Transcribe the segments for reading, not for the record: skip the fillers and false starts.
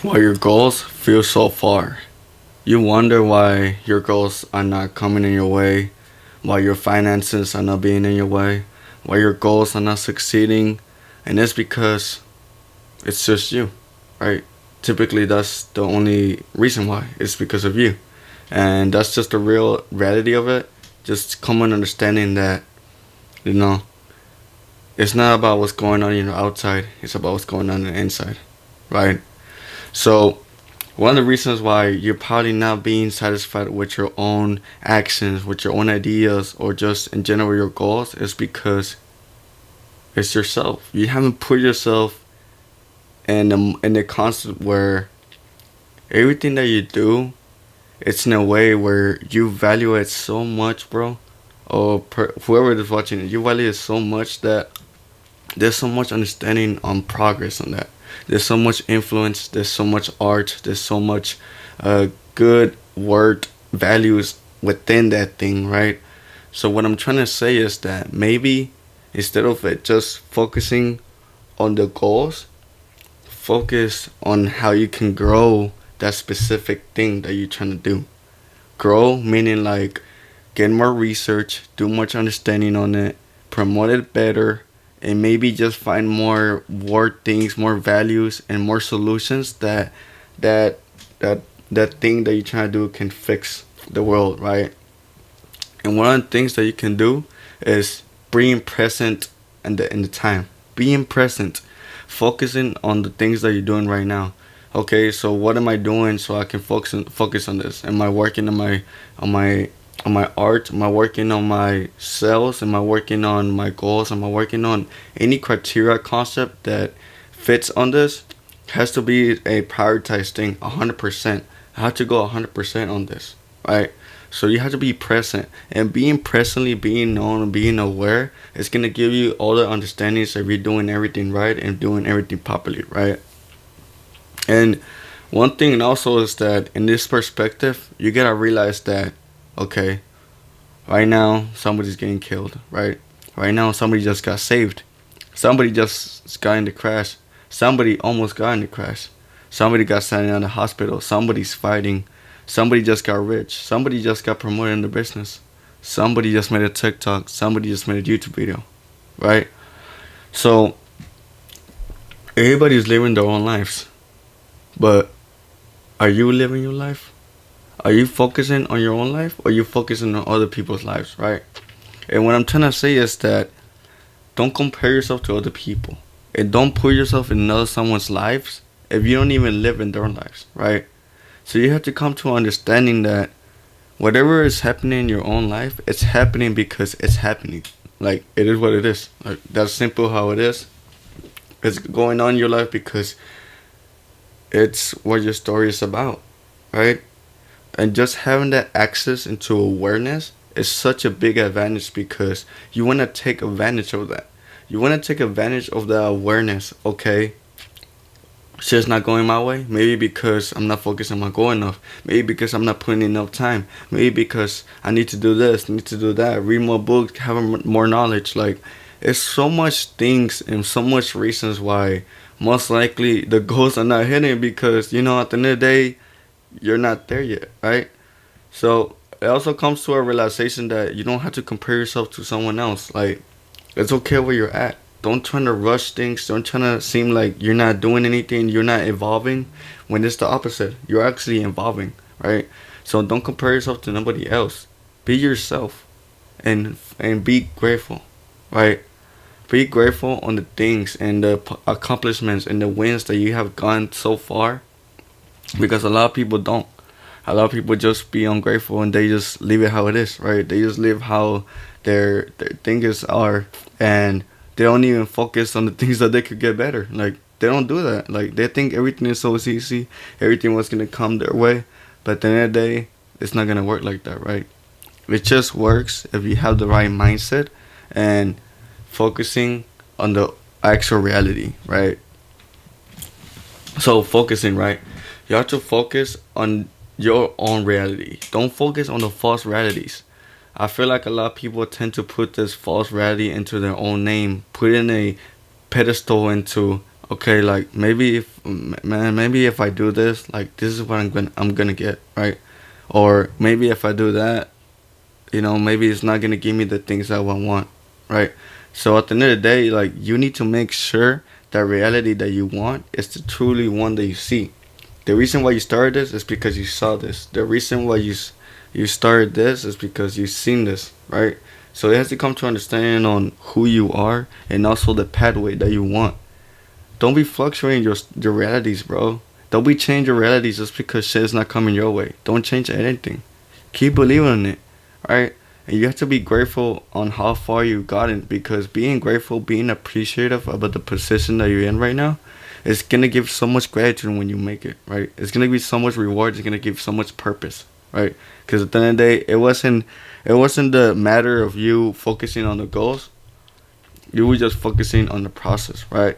Why your goals feel so far. You wonder why your goals are not coming in your way, why your finances are not being in your way, why your goals are not succeeding, and it's because it's just you, right? Typically, that's the only reason why. It's because of you. And that's just the real reality of it. Just common understanding that, you know, it's not about what's going on in the outside, it's about what's going on in the inside, right? So, one of the reasons why you're probably not being satisfied with your own actions, with your own ideas, or just in general your goals is because it's yourself. You haven't put yourself in the concept where everything that you do, it's in a way where you value it so much, bro. Or whoever is watching it, you value it so much that there's so much understanding on progress on that. There's so much influence. There's so much art. There's so much good word values within that thing, right? So what I'm trying to say is that maybe instead of it just focusing on the goals, focus on how you can grow that specific thing that you're trying to do. Grow meaning like get more research, do much understanding on it, promote it better, and maybe just find more things, more values, and more solutions that that that thing that you're trying to do can fix the world, right? And one of the things that you can do is being present in the time, being present, focusing on the things that you're doing right now. Okay, so what am I doing so I can focus on this? Am I working on my on my art? Am I working on my sales? Am I working on my goals? Am I working on any criteria concept that fits on this? Has to be a prioritized thing, 100%. I have to go 100% on this, right? So you have to be present, and being presently, being known, and being aware is gonna give you all the understandings that you're doing everything right and doing everything properly, right? And one thing also is that in this perspective, you gotta realize that, okay, right now somebody's getting killed, right? Right now somebody just got saved. Somebody just got in the crash. Somebody almost got in the crash. Somebody got sent in the hospital. Somebody's fighting. Somebody just got rich. Somebody just got promoted in the business. Somebody just made a TikTok. Somebody just made a YouTube video, right? So everybody's living their own lives, but are you living your life? Are you focusing on your own life, or are you focusing on other people's lives, right? And what I'm trying to say is that don't compare yourself to other people, and don't put yourself in another someone's lives if you don't even live in their lives, right? So you have to come to understanding that whatever is happening in your own life, it's happening because it's happening. Like it is what it is. Like that's simple how it is. It's going on in your life because it's what your story is about, right? And just having that access into awareness is such a big advantage because you want to take advantage of that. You want to take advantage of the awareness. Okay, shit's not going my way. Maybe because I'm not focusing on my goal enough. Maybe because I'm not putting enough time. Maybe because I need to do this, need to do that. Read more books, have more knowledge. Like, it's so much things and so much reasons why most likely the goals are not hitting because, at the end of the day, you're not there yet, right? So it also comes to a realization that you don't have to compare yourself to someone else. Like, it's okay where you're at. Don't try to rush things. Don't try to seem like you're not doing anything. You're not evolving when it's the opposite. You're actually evolving, right? So don't compare yourself to nobody else. Be yourself, and be grateful, right? Be grateful on the things and the accomplishments and the wins that you have gotten so far, because a lot of people don't. A lot of people just be ungrateful and they just leave it how it is, right? They just live how their things are, and they don't even focus on the things that they could get better. Like, they don't do that. Like, they think everything is so easy, everything was gonna come their way, but at the end of the day, it's not gonna work like that, right? It just works if you have the right mindset and focusing on the actual reality, right? So focusing, right? You have to focus on your own reality. Don't focus on the false realities. I feel like a lot of people tend to put this false reality into their own name, put in a pedestal into okay, like maybe if man, maybe if I do this, like this is what I'm gonna get, right? Or maybe if I do that, maybe it's not gonna give me the things that I want, right? So at the end of the day, like you need to make sure that reality that you want is the truly one that you see. The reason why you started this is because you saw this. The reason why you started this is because you've seen this, right? So it has to come to understanding on who you are and also the pathway that you want. Don't be fluctuating your realities, bro. Don't be changing your realities just because shit's not coming your way. Don't change anything. Keep believing in it, right? And you have to be grateful on how far you've gotten, because being grateful, being appreciative about the position that you're in right now, it's gonna give so much gratitude when you make it, right? It's gonna be so much reward. It's gonna give so much purpose, right? Because at the end of the day, it wasn't the matter of you focusing on the goals. You were just focusing on the process, right?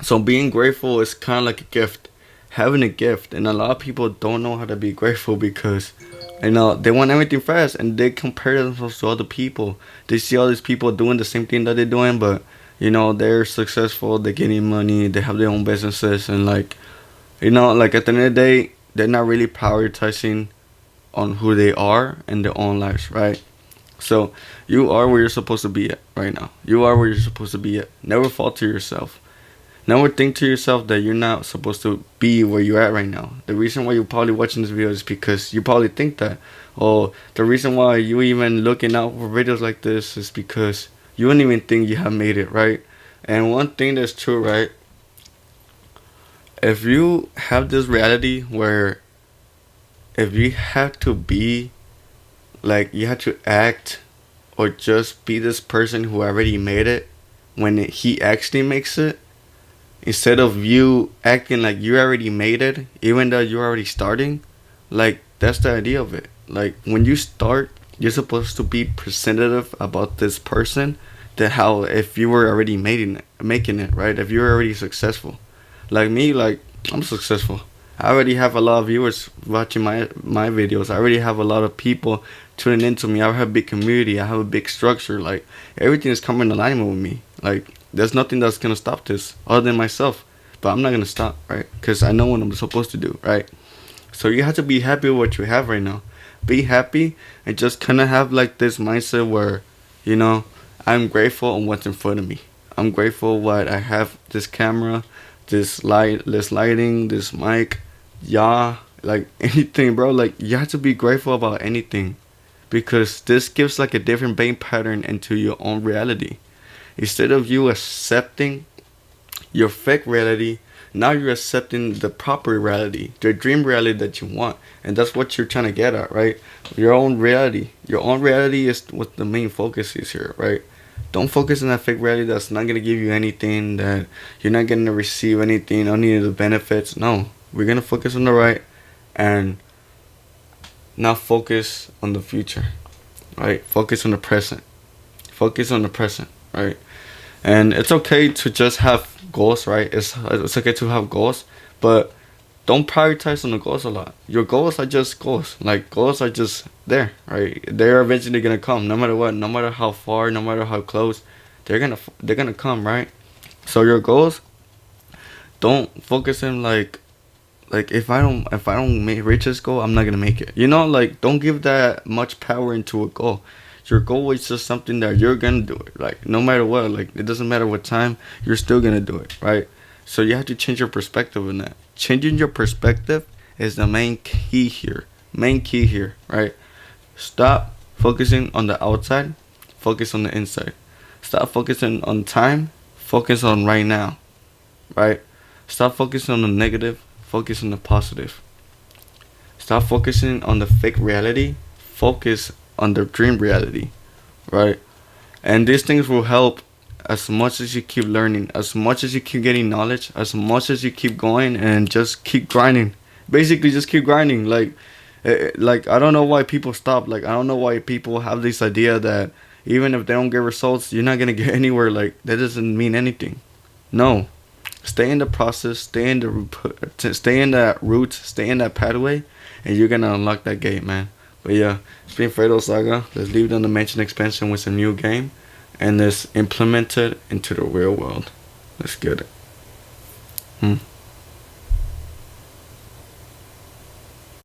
So being grateful is kind of like a gift, having a gift, and a lot of people don't know how to be grateful because they want everything fast and they compare themselves to other people. They see all these people doing the same thing that they're doing, but they're successful, they're getting money, they have their own businesses, and like at the end of the day, they're not really prioritizing on who they are in their own lives, right? So you are where you're supposed to be at right now. You are where you're supposed to be at. Never fall to yourself. Never think to yourself that you're not supposed to be where you're at right now. The reason why you're probably watching this video is because you probably think that. Or the reason why you even looking out for videos like this is because you don't even think you have made it, right? And one thing that's true, right? If you have this reality where if you have to be, like you have to act or just be this person who already made it when he actually makes it, instead of you acting like you already made it, even though you're already starting, like that's the idea of it. Like when you start, you're supposed to be presentative about this person, that how if you were already making it, right? If you're already successful, like me, like I'm successful. I already have a lot of viewers watching my videos. I already have a lot of people tuning into me. I have a big community. I have a big structure. Like everything is coming in alignment with me. Like there's nothing that's gonna stop this other than myself. But I'm not gonna stop, right? Because I know what I'm supposed to do, right? So you have to be happy with what you have right now. Be happy and just kind of have like this mindset where, I'm grateful on what's in front of me. I'm grateful what I have, this camera, this lighting, this mic, yeah, like anything, bro. Like you have to be grateful about anything, because this gives like a different brain pattern into your own reality. Instead of you accepting your fake reality, now you're accepting the proper reality, the dream reality that you want. And that's what you're trying to get at, right? Your own reality. Your own reality is what the main focus is here, right? Don't focus on that fake reality that's not going to give you anything, that you're not going to receive anything, any of the benefits. No, we're going to focus on the right and not focus on the future, right? Focus on the present. Focus on the present, right? And it's okay to just have goals, right? It's okay to have goals, but don't prioritize on the goals a lot. Your goals are just goals. Like goals are just there, right? They're eventually gonna come, no matter what, no matter how far, no matter how close. They're gonna come, right? So your goals, don't focus on like if I don't reach this goal, I'm not gonna make it. Like don't give that much power into a goal. Your goal is just something that you're gonna do it. Like no matter what, like it doesn't matter what time, you're still gonna do it, right? So you have to change your perspective on that. Changing your perspective is the main key here. Main key here, right? Stop focusing on the outside, focus on the inside. Stop focusing on time, focus on right now, right? Stop focusing on the negative, focus on the positive. Stop focusing on the fake reality, focus on the dream reality, right? And these things will help as much as you keep learning, as much as you keep getting knowledge, as much as you keep going and just keep grinding. Basically, just keep grinding. Like I don't know why people stop. Like I don't know why people have this idea that even if they don't get results, you're not gonna get anywhere. Like that doesn't mean anything. No, stay in the process, stay in that route, stay in that pathway, and you're gonna unlock that gate, man. But yeah, it's been Fredo Saga. Let's leave it on the mention expansion with some new game, and let's implement it into the real world. Let's get it. Hmm.